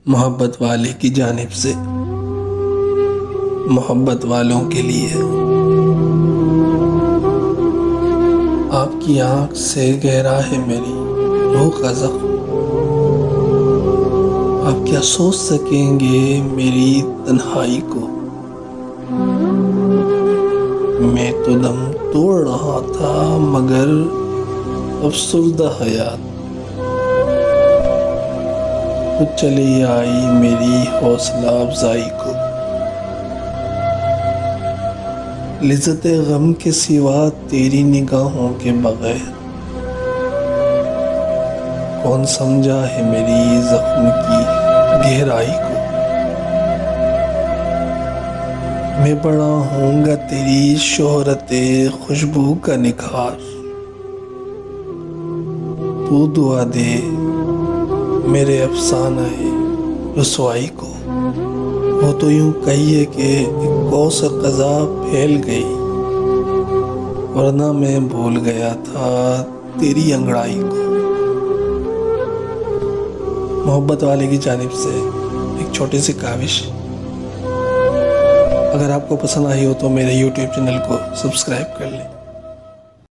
मोहब्बत वाले की जानिब से मोहब्बत वालों के लिए। आपकी आंख से गहरा है मेरी रूह का ज़ख्म। आप क्या सोच सकेंगे मेरी तन्हाई को। मैं तो दम तोड़ रहा था मगर अफसुर्दा हयात तो चली आई मेरी हौसला अफजाई को। लिज़्ज़त गम के सिवा तेरी निगाहों के बगैर कौन समझा है मेरी जख्म की गहराई को। मैं बड़ा होऊंगा तेरी शोहरते खुशबू का निखार। तू दुआ दे मेरे अफसाना रुसवाई को। वो तो यूं कहिए कि कौस क़ज़ा फैल गई, वरना मैं भूल गया था तेरी अंगड़ाई को। मोहब्बत वाले की जानिब से एक छोटी सी काविश। अगर आपको पसंद आई हो तो मेरे YouTube चैनल को सब्सक्राइब कर लें।